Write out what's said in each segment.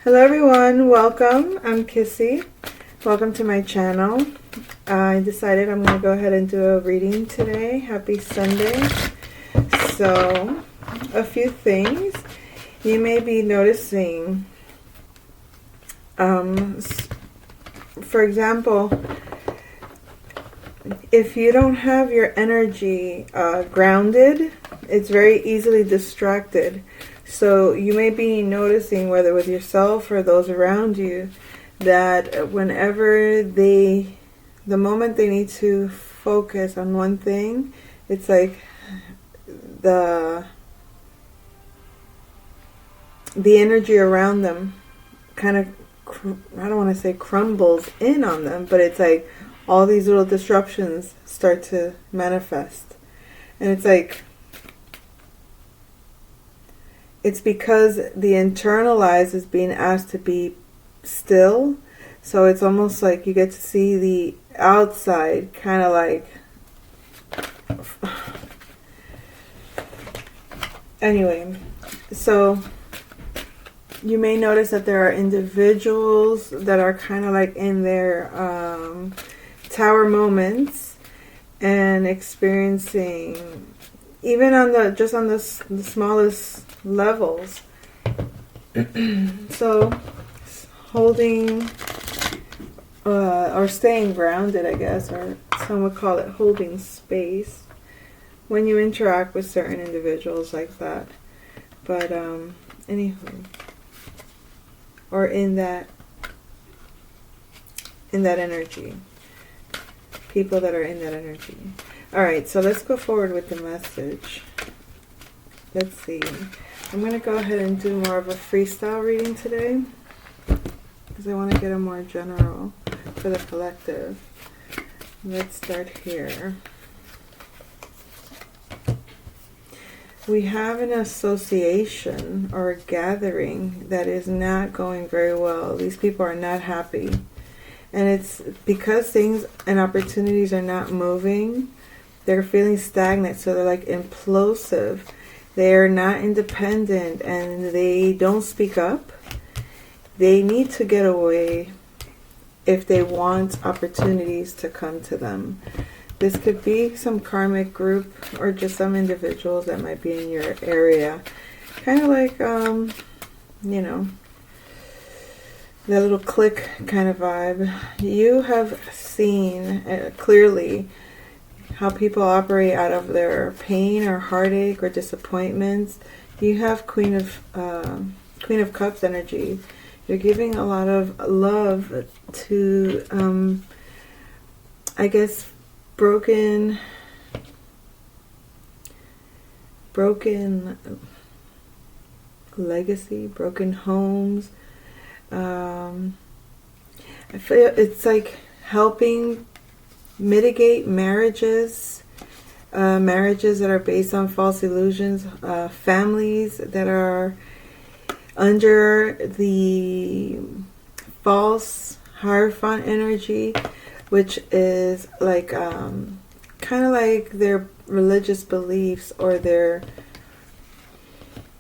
Hello everyone, welcome. I'm Kissy. Welcome to my channel. I decided I'm going to go ahead and do a reading today. Happy Sunday. So, a few things. You may be noticing, for example, if you don't have your energy grounded, it's very easily distracted. So you may be noticing, whether with yourself or those around you, that whenever the moment they need to focus on one thing, it's like the energy around them kind of, I don't want to say crumbles in on them, but it's like all these little disruptions start to manifest. And it's like, it's because the internalized is being asked to be still. So it's almost like you get to see the outside kind of like... Anyway, so you may notice that there are individuals that are kind of like in their tower moments and experiencing, even on the smallest levels. So holding or staying grounded, I guess, or some would call it holding space when you interact with certain individuals like that. But anywho, or in that energy, people that are in that energy. All right, so let's go forward with the message. Let's see. I'm going to go ahead and do more of a freestyle reading today because I want to get a more general for the collective. Let's start here. We have an association or a gathering that is not going very well. These people are not happy. And it's because things and opportunities are not moving. They're feeling stagnant, so they're like implosive. They're not independent and they don't speak up. They need to get away if they want opportunities to come to them. This could be some karmic group or just some individuals that might be in your area. Kind of like, you know, that little clique kind of vibe. You have seen clearly how people operate out of their pain or heartache or disappointments. You have Queen of Cups energy. You're giving a lot of love to, I guess, broken legacy, broken homes. I feel it's like helping mitigate marriages that are based on false illusions, families that are under the false Hierophant energy, which is like kind of like their religious beliefs or their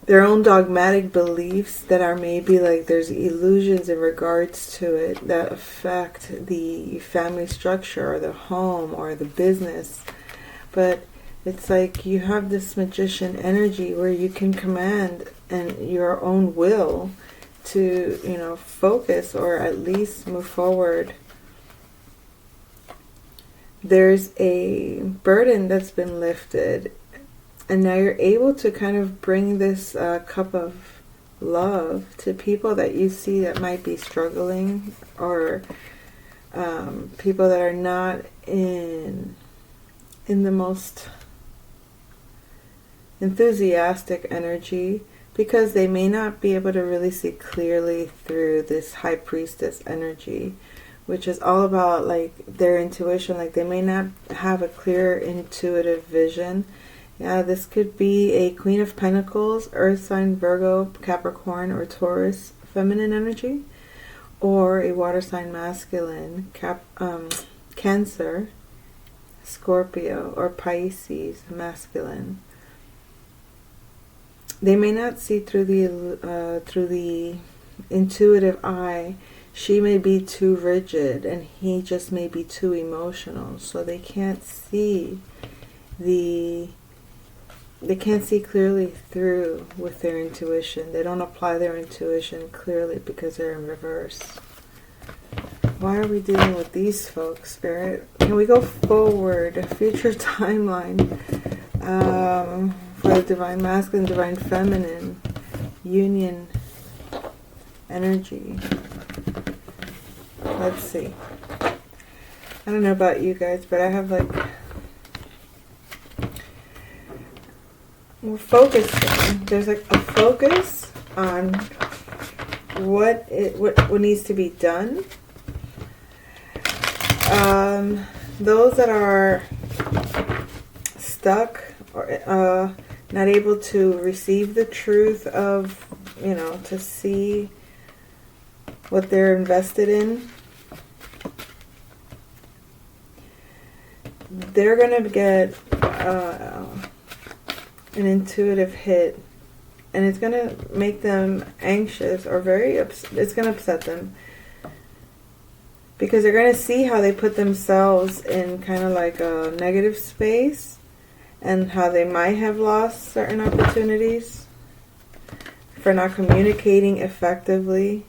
own dogmatic beliefs that are maybe like there's illusions in regards to it that affect the family structure or the home or the business. But it's like you have this magician energy where you can command and your own will to, you know, focus or at least move forward. There's a burden that's been lifted, and now you're able to kind of bring this cup of love to people that you see that might be struggling, or people that are not in the most enthusiastic energy, because they may not be able to really see clearly through this High Priestess energy, which is all about like their intuition. Like they may not have a clear intuitive vision. Yeah, this could be a Queen of Pentacles, Earth sign, Virgo, Capricorn, or Taurus, feminine energy, or a water sign, masculine, Cancer, Scorpio, or Pisces, masculine. They may not see through the intuitive eye, she may be too rigid and he just may be too emotional, so they can't see clearly through with their intuition. They don't apply their intuition clearly because they're in reverse. Why are we dealing with these folks, Spirit? Can we go forward, a future timeline for the Divine Masculine, Divine Feminine union energy? Let's see. I don't know about you guys, but I have like... We're focusing. There's like a focus on what needs to be done. Those that are stuck or not able to receive the truth of, to see what they're invested in, they're going to get an intuitive hit, and it's going to make them anxious or very it's going to upset them, because they're going to see how they put themselves in kind of like a negative space and how they might have lost certain opportunities for not communicating effectively.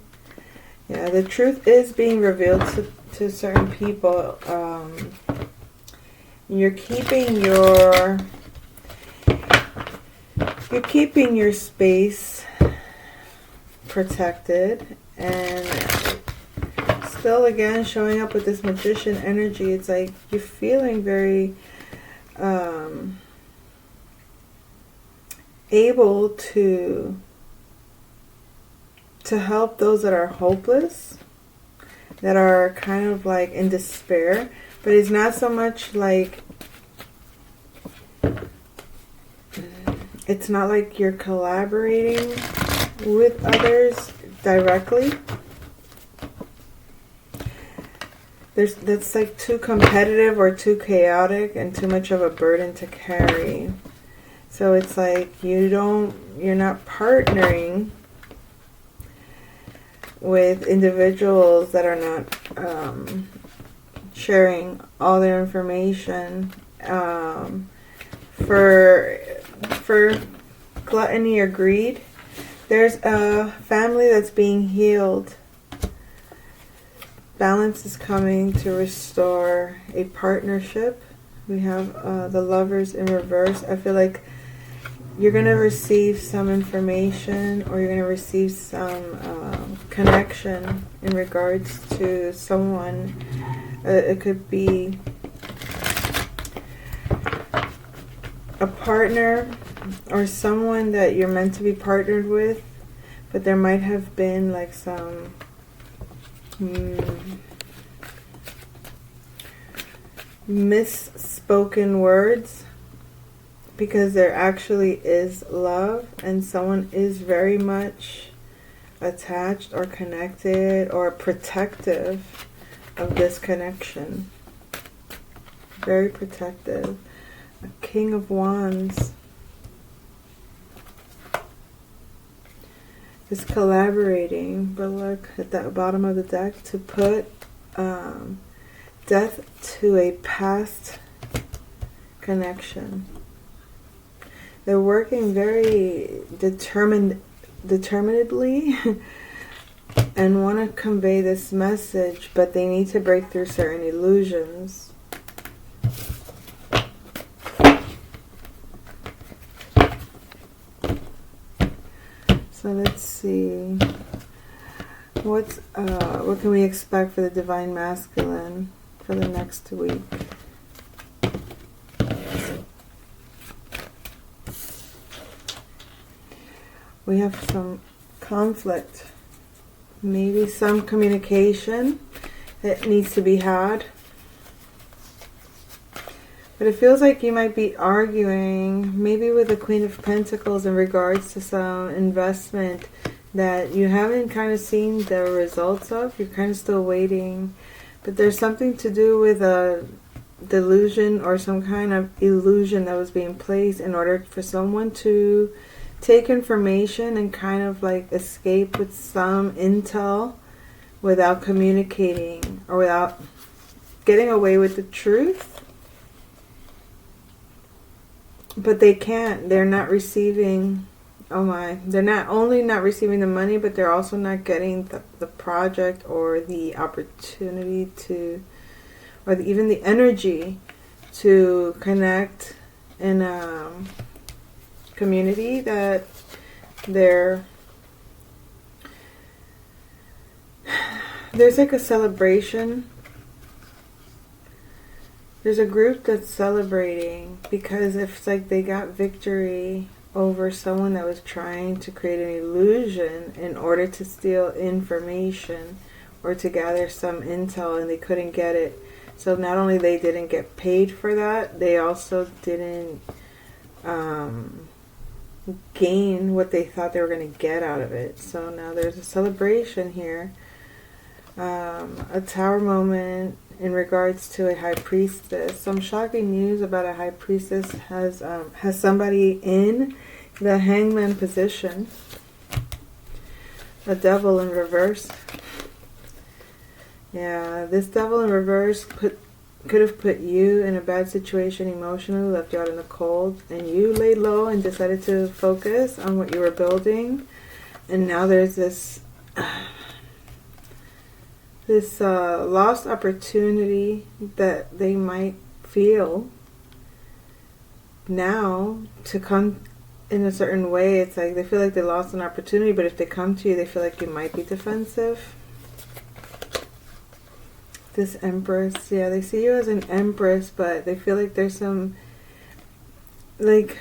Yeah, the truth is being revealed to certain people. You're keeping your space protected, and still again showing up with this magician energy. It's like you're feeling very able to help those that are hopeless, that are kind of like in despair. But it's not so much like, it's not like you're collaborating with others directly. That's like too competitive or too chaotic and too much of a burden to carry. So it's like you're not partnering with individuals that are not sharing all their information for gluttony or greed. There's a family that's being healed. Balance is coming to restore a partnership. We have the Lovers in reverse. I feel like you're going to receive some information, or you're going to receive some connection in regards to someone. It could be a partner or someone that you're meant to be partnered with, but there might have been like some misspoken words, because there actually is love and someone is very much attached or connected or protective of this connection. Very protective. A King of Wands is collaborating, but look at the bottom of the deck, to put death to a past connection. They're working very determinedly and want to convey this message, but they need to break through certain illusions. So let's see. What can we expect for the Divine Masculine for the next week? We have some conflict, maybe some communication that needs to be had. But it feels like you might be arguing, maybe with the Queen of Pentacles, in regards to some investment that you haven't kind of seen the results of. You're kind of still waiting. But there's something to do with a delusion or some kind of illusion that was being placed in order for someone to take information and kind of like escape with some intel without communicating or without getting away with the truth. But they can't. They're not receiving, oh my, they're not only not receiving the money, but they're also not getting the project or the opportunity to, or even the energy to connect in a community that there's like a celebration. There's a group that's celebrating because it's like they got victory over someone that was trying to create an illusion in order to steal information or to gather some intel, and they couldn't get it. So not only they didn't get paid for that, they also didn't gain what they thought they were going to get out of it. So now there's a celebration here, a tower moment in regards to a high priestess. Some shocking news about a high priestess has somebody in the hangman position. A devil in reverse. Yeah, this devil in reverse could have put you in a bad situation emotionally, left you out in the cold, and you laid low and decided to focus on what you were building. And now there's this lost opportunity that they might feel now to come in a certain way. It's like they feel like they lost an opportunity, but if they come to you, they feel like you might be defensive. This empress, yeah, they see you as an empress, but they feel like there's some, like,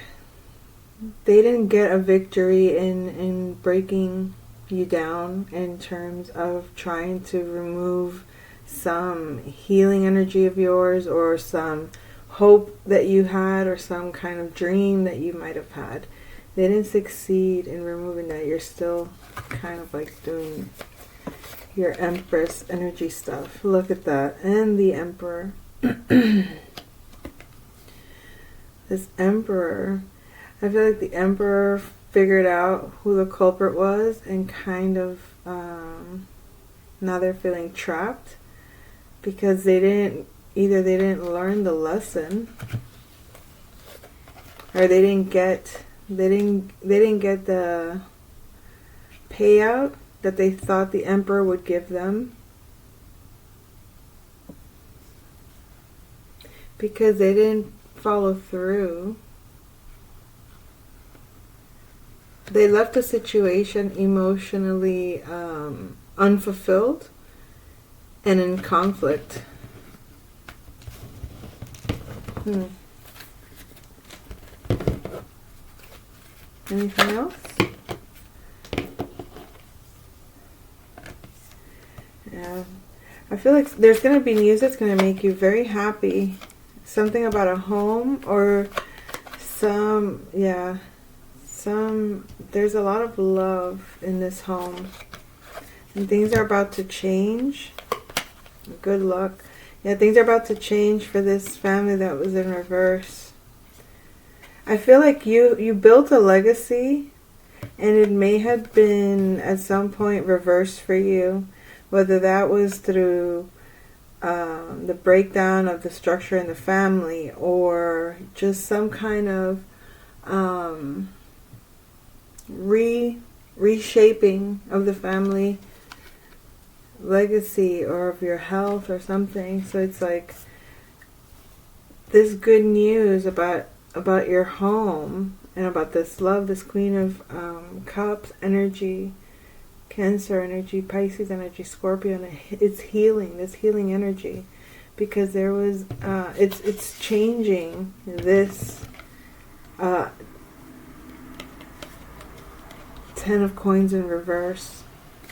they didn't get a victory in breaking you down in terms of trying to remove some healing energy of yours or some hope that you had or some kind of dream that you might have had. They didn't succeed in removing that. You're still kind of like doing your Empress energy stuff. Look at that. And the Emperor. This Emperor, I feel like the Emperor figured out who the culprit was and kind of now they're feeling trapped because they didn't learn the lesson, or they didn't get the payout that they thought the Emperor would give them, because they didn't follow through. They left the situation emotionally unfulfilled and in conflict. Anything else? Yeah. I feel like there's going to be news that's going to make you very happy. Something about a home or there's a lot of love in this home. And things are about to change. Good luck. Yeah, things are about to change for this family that was in reverse. I feel like you built a legacy, and it may have been at some point reversed for you, whether that was through the breakdown of the structure in the family or just some kind of reshaping of the family legacy or of your health or something. So it's like this good news about your home and about this love, this Queen of Cups energy, Cancer energy, Pisces energy, Scorpio, and it's healing, this healing energy, because there was it's changing this 10 of coins in reverse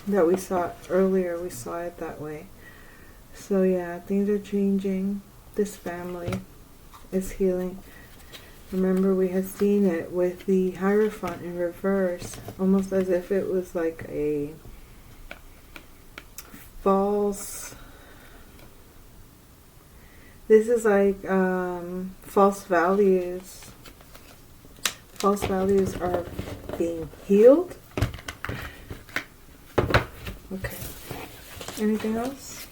that we saw earlier. We saw it that way. So yeah, things are changing. This family is healing. Remember, we had seen it with the Hierophant in reverse, almost as if it was like a false. This is like false values. False values are being healed. Okay. Anything else?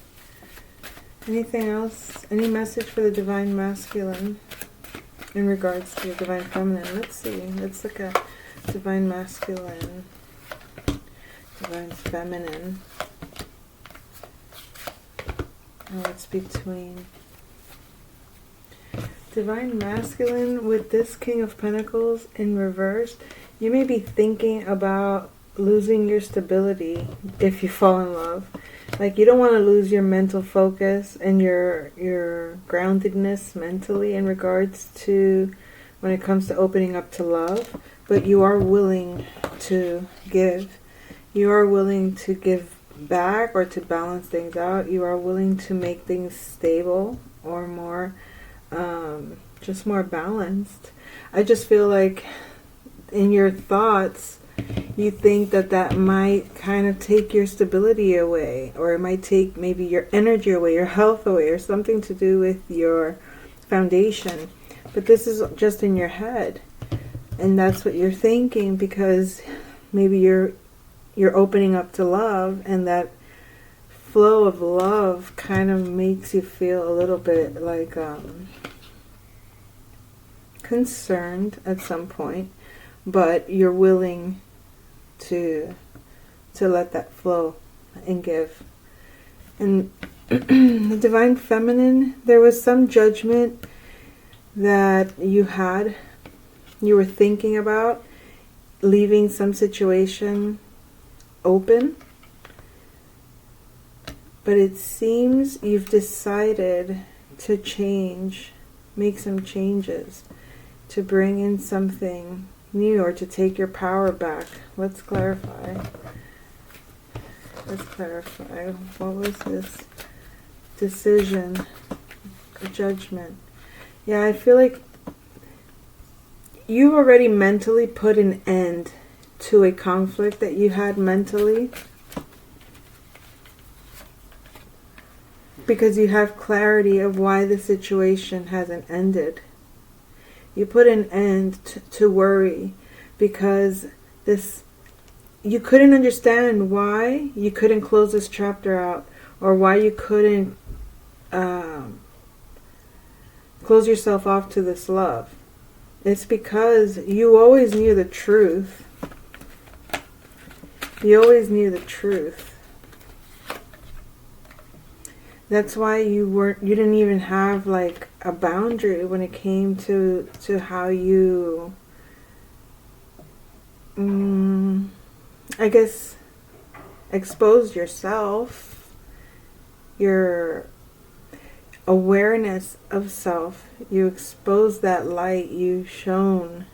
Anything else? Any message for the Divine Masculine in regards to the Divine Feminine? Let's see. Let's look at Divine Masculine, Divine Feminine. Oh, it's between Divine Masculine with this King of Pentacles in reverse. You may be thinking about losing your stability if you fall in love. Like, you don't want to lose your mental focus and your groundedness mentally in regards to when it comes to opening up to love. But you are willing to give. You are willing to give back or to balance things out. You are willing to make things stable or more, just more balanced. I just feel like in your thoughts, you think that that might kind of take your stability away, or it might take maybe your energy away, your health away, or something to do with your foundation. But this is just in your head, and that's what you're thinking because maybe you're opening up to love, and that flow of love kind of makes you feel a little bit like concerned at some point, but you're willing to let that flow and give. And the Divine Feminine, there was some judgment that you were thinking about leaving some situation open, but it seems you've decided to make some changes, to bring in something new, or to take your power back. Let's clarify. What was this decision, judgment? Yeah, I feel like you already mentally put an end to a conflict that you had mentally, because you have clarity of why the situation hasn't ended. You put an end to worry, because you couldn't understand why you couldn't close this chapter out, or why you couldn't close yourself off to this love. It's because you always knew the truth. You always knew the truth. That's why you didn't even have like a boundary when it came to how you, I guess, exposed yourself, your awareness of self. You exposed that light you shone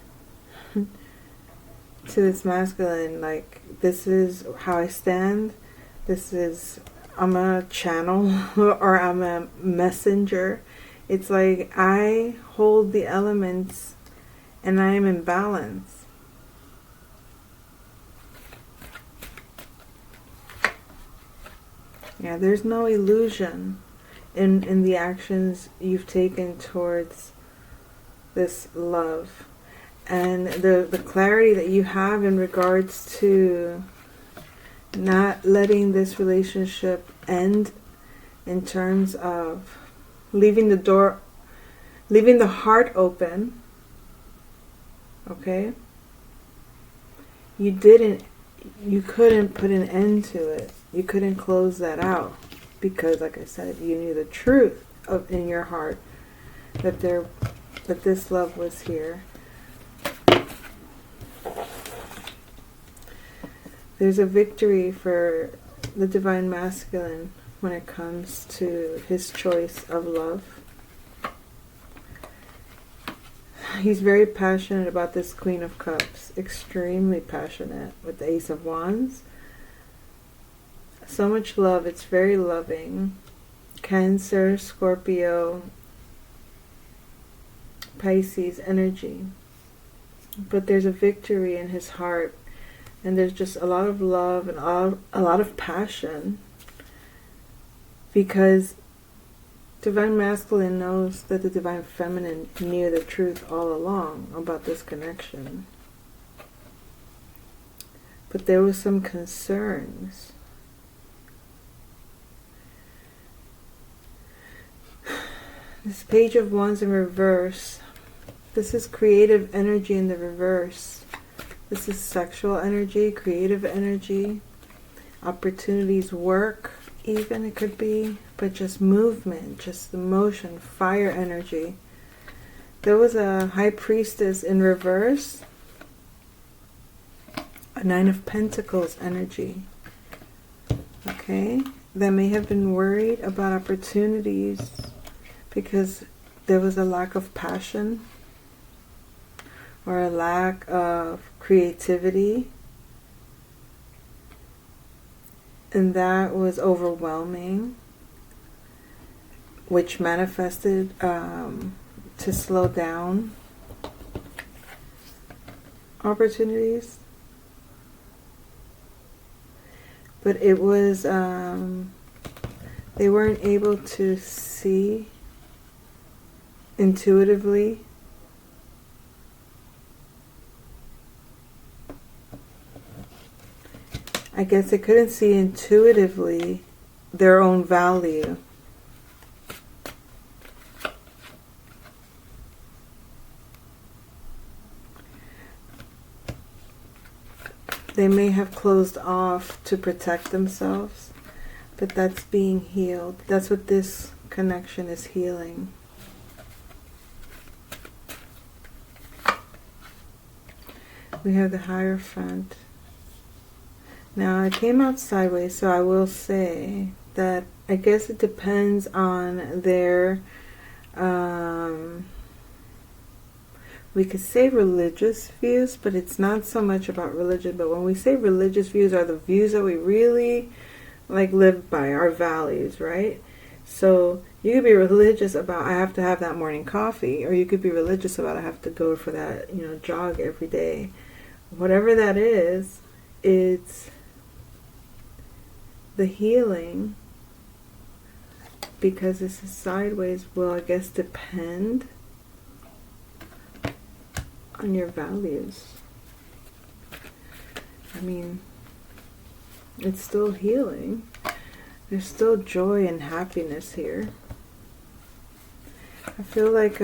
to this masculine, like, this is how I stand, I'm a channel or I'm a messenger. It's like I hold the elements and I am in balance. Yeah, there's no illusion in the actions you've taken towards this love. And the clarity that you have in regards to not letting this relationship end, in terms of leaving the heart open. Okay? You couldn't put an end to it. You couldn't close that out, because, like I said, you knew the truth in your heart that this love was here. There's a victory for the Divine Masculine when it comes to his choice of love. He's very passionate about this Queen of Cups. Extremely passionate with the Ace of Wands. So much love. It's very loving. Cancer, Scorpio, Pisces energy. But there's a victory in his heart. And there's just a lot of love and a lot of passion, because Divine Masculine knows that the Divine Feminine knew the truth all along about this connection. but there was some concerns. This Page of Wands in reverse. This is creative energy in the reverse. This is sexual energy, creative energy, opportunities, work even it could be, but just movement, just the motion, fire energy. There was a High Priestess in reverse, a Nine of Pentacles energy. Okay, that may have been worried about opportunities because there was a lack of passion or a lack of creativity, and that was overwhelming, which manifested to slow down opportunities. But it was they weren't able to see intuitively I guess they couldn't see intuitively their own value. They may have closed off to protect themselves, but that's being healed. That's what this connection is healing. We have the Hierophant. Now, it came out sideways, so I will say that I guess it depends on their, we could say religious views, but it's not so much about religion. But when we say religious views, are the views that we really like live by, our values, right? So you could be religious about I have to have that morning coffee, or you could be religious about I have to go for that, jog every day. Whatever that is, it's the healing, because this is sideways, will I guess depend on your values. I mean, it's still healing. There's still joy and happiness here. I feel like,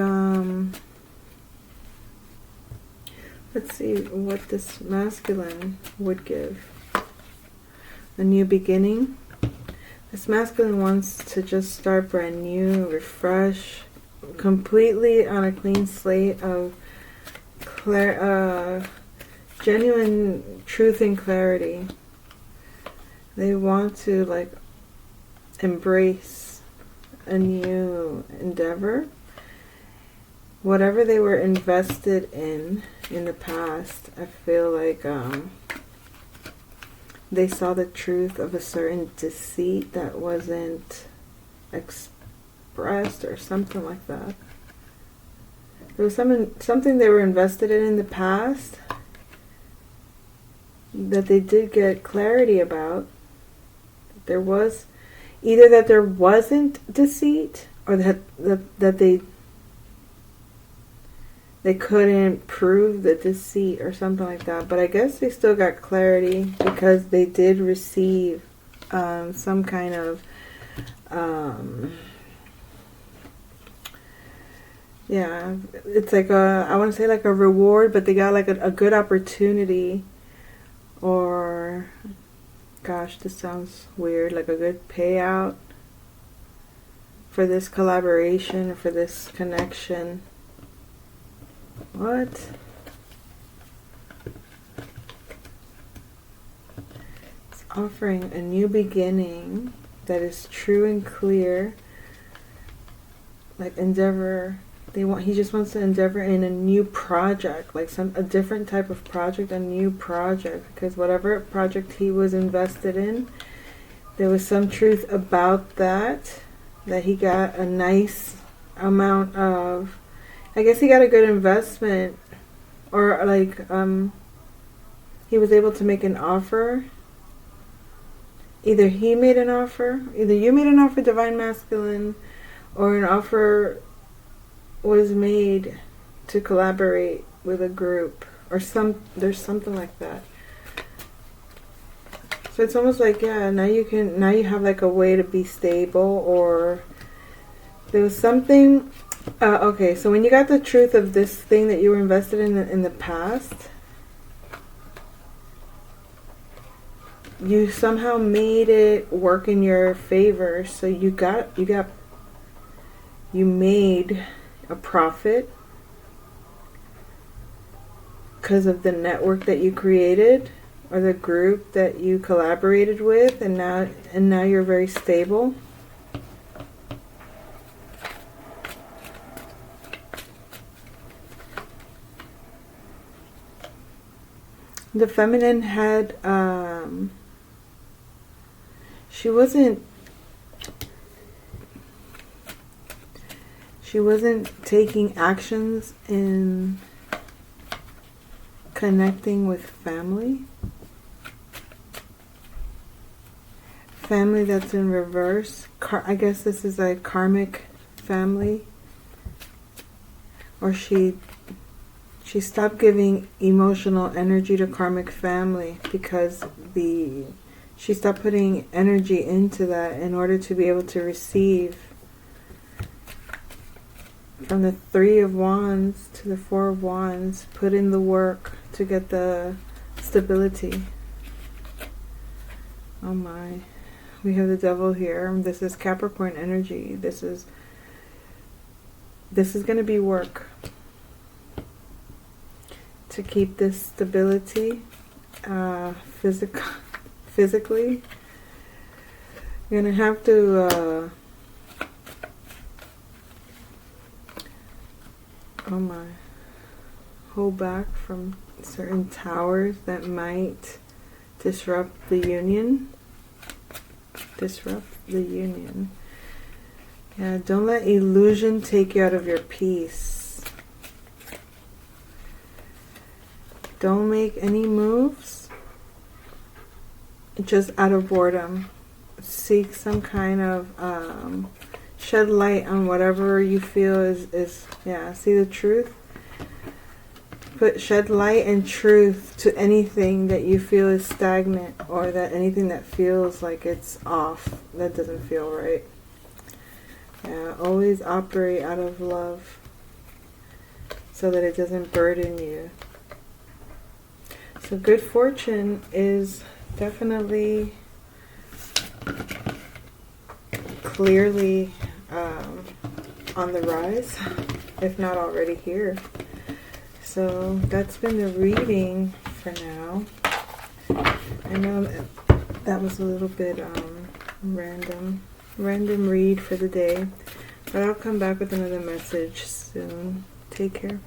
let's see what this masculine would give. A new beginning. This masculine wants to just start brand new, refresh, completely on a clean slate of genuine truth and clarity. They want to embrace a new endeavor. Whatever they were invested in the past, I feel like they saw the truth of a certain deceit that wasn't expressed or something like that. There was something they were invested in the past that they did get clarity about. There was either that there wasn't deceit, or that they couldn't prove the deceit or something like that. But I guess they still got clarity because they did receive some kind of it's like I want to say like a reward, but they got like a good opportunity, or gosh, this sounds weird, like a good payout for this collaboration or for this connection. What? It's offering a new beginning that is true and clear. Like endeavor. He just wants to endeavor in a new project, like a different type of project, a new project, because whatever project he was invested in, there was some truth about that he got a nice amount of, I guess he got a good investment, or he was able to make an offer. Either he made an offer, either you made an offer, Divine Masculine, or an offer was made to collaborate with a group, or there's something like that. So it's almost like, yeah, now you have like a way to be stable, or there was something. Okay, so when you got the truth of this thing that you were invested in the past, you somehow made it work in your favor. So you made a profit because of the network that you created, or the group that you collaborated with, and now you're very stable. The feminine had she wasn't taking actions in connecting with family. Family that's in reverse. I guess this is a karmic family. Or she stopped giving emotional energy to karmic family because she stopped putting energy into that in order to be able to receive. From the 3 of Wands to the 4 of Wands, put in the work to get the stability. Oh my. We have the devil here. This is Capricorn energy. This is going to be work to keep this stability physically. You're going to have to hold back from certain towers that might disrupt the union. Yeah, don't let illusion take you out of your peace. Don't make any moves just out of boredom. Seek some kind of shed light on whatever you feel is see the truth. Shed light and truth to anything that you feel is stagnant, or that anything that feels like it's off, that doesn't feel right. Yeah, always operate out of love so that it doesn't burden you. So good fortune is definitely clearly on the rise, if not already here. So that's been the reading for now. I know that was a little bit random read for the day, but I'll come back with another message soon. Take care.